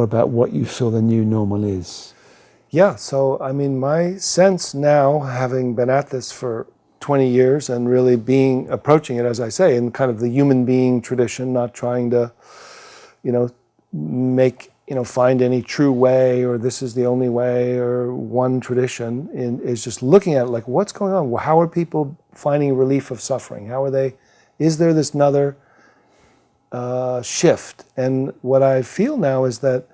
Speaker 1: about what you feel the new normal is.
Speaker 2: Yeah, so I mean, my sense now, having been at this for 20 years and really approaching it, as I say, in kind of the human being tradition, not trying to, find any true way or this is the only way or one tradition, is just looking at like what's going on. How are people finding relief of suffering? Is there this another shift? And what I feel now is that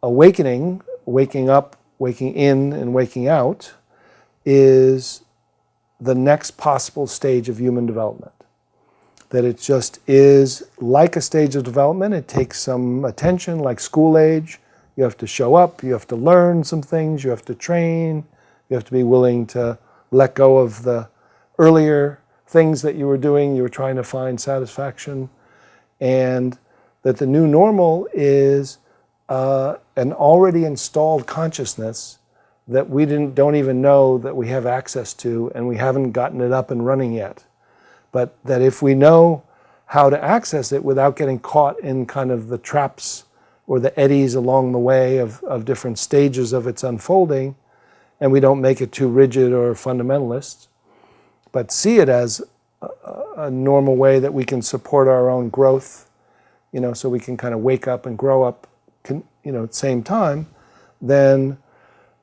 Speaker 2: awakening, waking up, waking in and waking out is the next possible stage of human development. That it just is like a stage of development. It takes some attention, like school age. You have to show up, you have to learn some things, you have to train, you have to be willing to let go of the earlier things that you were doing, you were trying to find satisfaction. And that the new normal is an already installed consciousness that we don't even know that we have access to, and we haven't gotten it up and running yet. But that if we know how to access it without getting caught in kind of the traps or the eddies along the way of different stages of its unfolding, and we don't make it too rigid or fundamentalist, but see it as a normal way that we can support our own growth, so we can kind of wake up and grow up, at the same time, then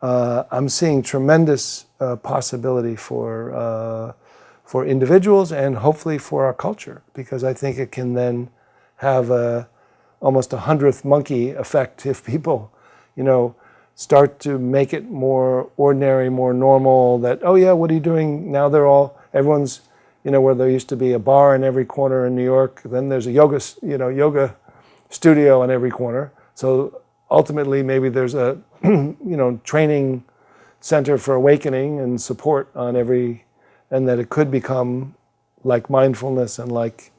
Speaker 2: I'm seeing tremendous possibility for individuals and hopefully for our culture, because I think it can then have almost a 100th monkey effect if people, start to make it more ordinary, more normal, that, oh yeah, what are you doing? Now everyone's, where there used to be a bar in every corner in New York, then there's a yoga studio in every corner. So ultimately maybe there's a, training center for awakening and support on and that it could become like mindfulness and like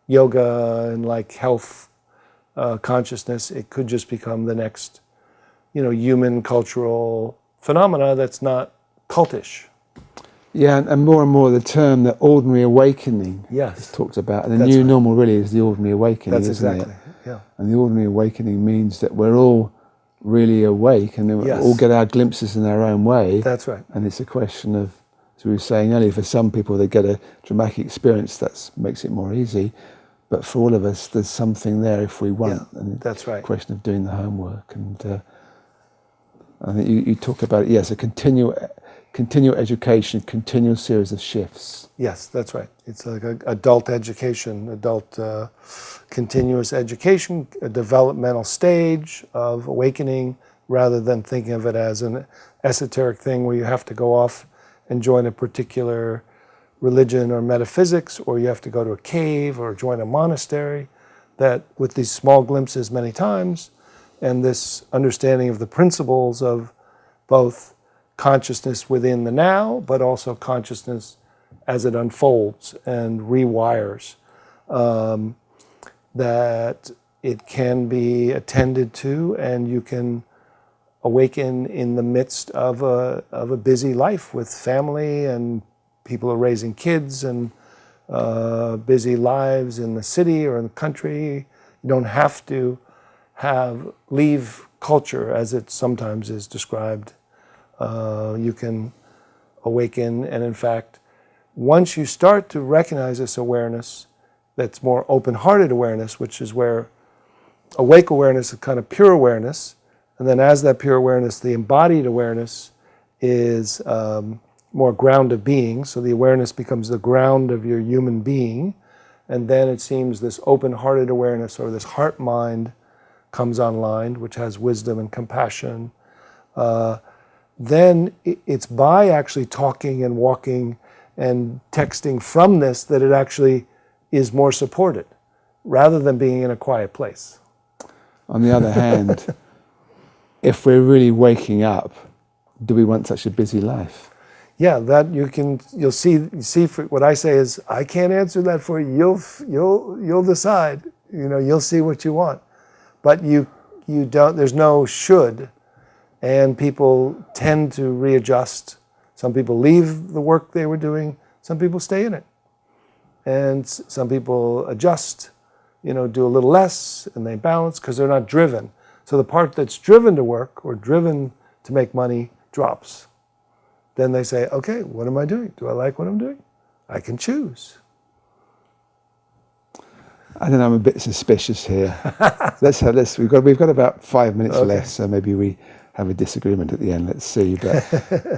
Speaker 2: yoga and like health consciousness. It could just become the next, human cultural phenomena that's not cultish.
Speaker 1: Yeah, and more the term, the ordinary awakening is talked about. And the new normal really is the ordinary awakening, isn't it?
Speaker 2: Yeah.
Speaker 1: And the ordinary awakening means that we're all really awake and we all get our glimpses in our own way.
Speaker 2: That's right.
Speaker 1: And it's a question of, as we were saying earlier, for some people they get a dramatic experience that makes it more easy. But for all of us, there's something there if we want.
Speaker 2: Yeah,
Speaker 1: and
Speaker 2: that's right.
Speaker 1: It's a question of doing the homework. And I think you talk about it, a continual education, continual series of shifts.
Speaker 2: Yes, that's right. It's like adult education, continuous education, a developmental stage of awakening, rather than thinking of it as an esoteric thing where you have to go off and join a particular religion or metaphysics, or you have to go to a cave or join a monastery. That with these small glimpses many times, and this understanding of the principles of both consciousness within the now, but also consciousness as it unfolds and rewires, that it can be attended to, and you can awaken in the midst of a busy life with family, and people are raising kids, and busy lives in the city or in the country. You don't have to leave culture as it sometimes is described. You can awaken, and in fact, once you start to recognize this awareness, that's more open-hearted awareness, which is where awake awareness is kind of pure awareness, and then as that pure awareness, the embodied awareness is more ground of being, so the awareness becomes the ground of your human being, and then it seems this open-hearted awareness, or this heart-mind, comes online, which has wisdom and compassion. Then it's by actually talking and walking and texting from this that it actually is more supported, rather than being in a quiet place.
Speaker 1: On the other hand, if we're really waking up, do we want such a busy life?
Speaker 2: Yeah, that you'll see. What I say is, I can't answer that for you. You'll decide. You'll see what you want, but you don't. There's no should, and people tend to readjust. Some people leave the work they were doing. Some people stay in it, and some people adjust. Do a little less, and they balance because they're not driven. So the part that's driven to work or driven to make money drops. Then they say, okay, what am I doing? Do I like what I'm doing? I can choose.
Speaker 1: I don't know, I'm a bit suspicious here. We've got about 5 minutes left, so maybe we have a disagreement at the end. Let's see. But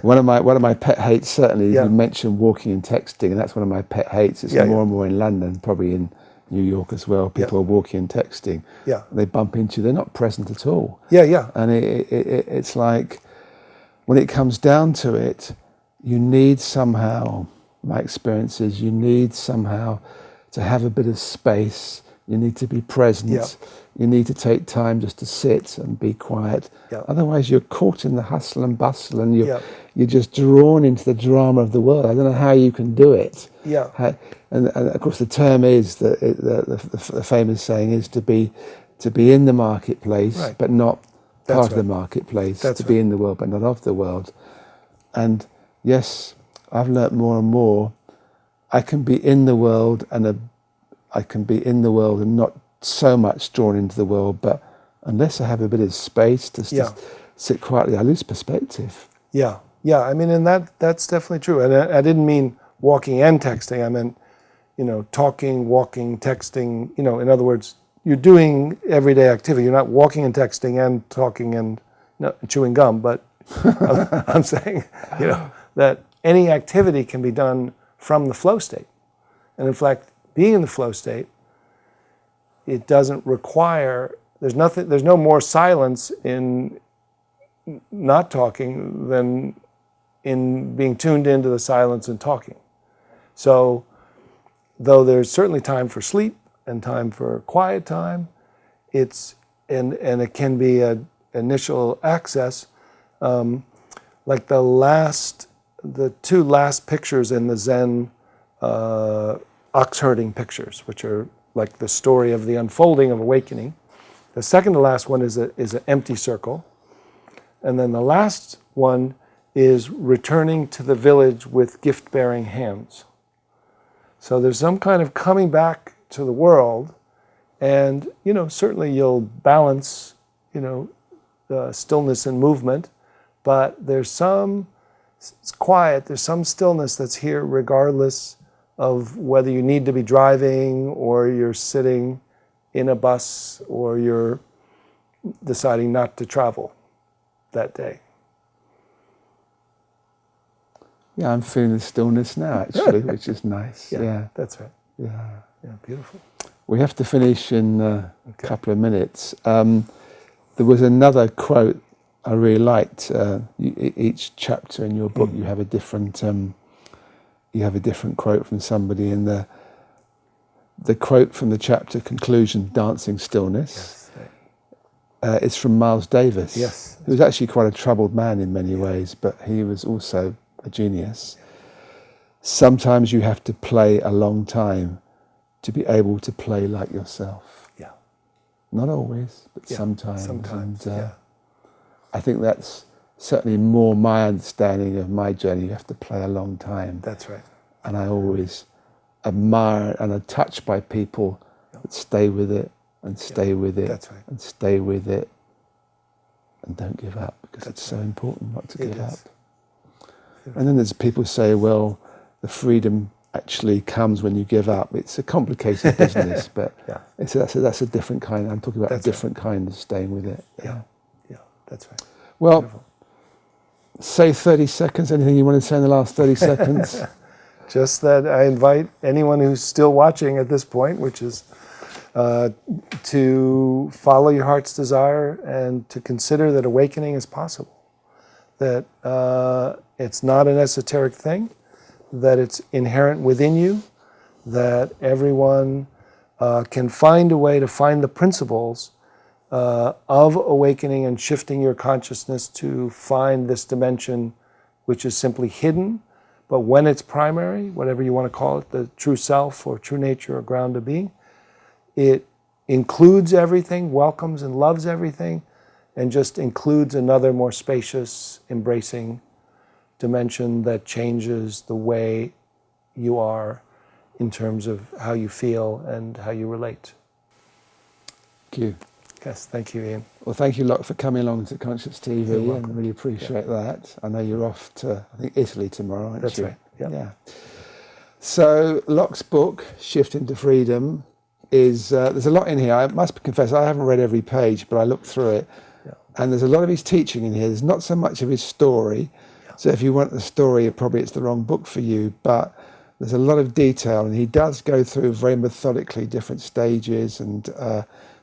Speaker 1: one of my pet hates, certainly, you mentioned walking and texting, and that's one of my pet hates. It's more and more in London, probably in New York as well. People are walking and texting.
Speaker 2: Yeah.
Speaker 1: They bump into, they're not present at all.
Speaker 2: Yeah.
Speaker 1: And it's like, when it comes down to it, you need somehow, my experience is, you need somehow to have a bit of space. You need to be present.
Speaker 2: Yeah.
Speaker 1: You need to take time just to sit and be quiet.
Speaker 2: Yeah.
Speaker 1: Otherwise, you're caught in the hustle and bustle, and you're just drawn into the drama of the world. I don't know how you can do it.
Speaker 2: Yeah.
Speaker 1: And of course, the term is the famous saying is to be in the marketplace, but not part of the marketplace. To be in the world, but not of the world. And yes, I've learnt more and more. I can be in the world and not so much drawn into the world, but unless I have a bit of space to sit quietly, I lose perspective.
Speaker 2: Yeah. I mean, and that's definitely true. And I didn't mean walking and texting. I meant, talking, walking, texting. In other words, you're doing everyday activity. You're not walking and texting and talking and chewing gum. But I'm saying, that any activity can be done from the flow state. And in fact, being in the flow state, it doesn't require, there's no more silence in not talking than in being tuned into the silence and talking. So, though there's certainly time for sleep and time for quiet time, and it can be an initial access, like the two last pictures in the Zen ox herding pictures, which are like the story of the unfolding of awakening. The second to last one is an empty circle. And then the last one is returning to the village with gift-bearing hands. So there's some kind of coming back to the world, and certainly you'll balance stillness and movement, but it's quiet, there's some stillness that's here regardless of whether you need to be driving or you're sitting in a bus or you're deciding not to travel that day.
Speaker 1: Yeah, I'm feeling the stillness now, actually, which is nice. Yeah,
Speaker 2: that's right.
Speaker 1: Yeah,
Speaker 2: beautiful.
Speaker 1: We have to finish in a couple of minutes. There was another quote I really liked. Each chapter in your book, you have a different quote from somebody. In the quote from the chapter conclusion, "Dancing Stillness," is from Miles Davis.
Speaker 2: Yes,
Speaker 1: who was actually quite a troubled man in many ways, but he was also a genius. Sometimes you have to play a long time to be able to play like yourself.
Speaker 2: Yeah.
Speaker 1: Not always, but sometimes.
Speaker 2: Sometimes,
Speaker 1: and, I think that's certainly more my understanding of my journey. You have to play a long time.
Speaker 2: That's right.
Speaker 1: And I always admire and are touched by people that stay with it and stay with it.
Speaker 2: That's right.
Speaker 1: And stay with it and don't give up, because it's so important not to give up. And then there's people who say, well, the freedom actually comes when you give up. It's a complicated business, but that's a different kind. I'm talking about a different kind of staying with it.
Speaker 2: Yeah, that's right.
Speaker 1: Well,
Speaker 2: Beautiful.
Speaker 1: Say 30 seconds. Anything you want to say in the last 30 seconds?
Speaker 2: Just that I invite anyone who's still watching at this point, which is to follow your heart's desire and to consider that awakening is possible. That it's not an esoteric thing, that it's inherent within you, that everyone can find a way to find the principles of awakening and shifting your consciousness to find this dimension which is simply hidden, But when it's primary, whatever you want to call it, the true self or true nature or ground of being, it includes everything, welcomes and loves everything, and just includes another more spacious, embracing dimension that changes the way you are in terms of how you feel and how you relate.
Speaker 1: Thank you.
Speaker 2: Yes, thank you, Iain.
Speaker 1: Well, thank you, Loch, for coming along to Conscious TV.
Speaker 2: You're welcome.
Speaker 1: And really appreciate that. I know you're off to, I think, Italy tomorrow, aren't
Speaker 2: That's
Speaker 1: you?
Speaker 2: right. Yep.
Speaker 1: Yeah. So Loch's book, Shift into Freedom, is there's a lot in here. I must confess, I haven't read every page, but I looked through it.
Speaker 2: Yeah.
Speaker 1: And there's a lot of his teaching in here. There's not so much of his story.
Speaker 2: Yeah.
Speaker 1: So if you want the story, probably it's the wrong book for you. But there's a lot of detail, and he does go through very methodically different stages, and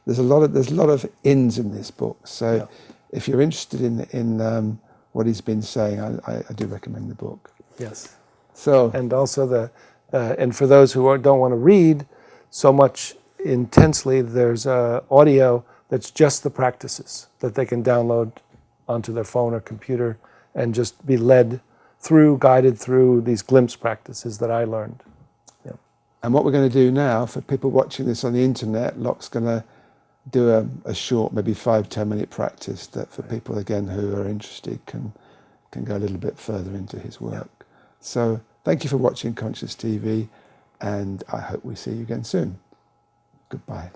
Speaker 1: there's a lot of ins in this book. So
Speaker 2: Yeah.
Speaker 1: if you're interested in what he's been saying, I do recommend the book.
Speaker 2: Yes.
Speaker 1: So
Speaker 2: And also and for those who don't want to read so much intensely, there's audio that's just the practices that they can download onto their phone or computer and just be guided through these glimpse practices that I learned. Yeah.
Speaker 1: and what we're going to do now, for people watching this on the internet, Loch's going to do a short, maybe 5-10 minute practice that for people again who are interested can go a little bit further into his work.
Speaker 2: Yeah.
Speaker 1: So thank you for watching Conscious TV, and I hope we see you again soon. Goodbye.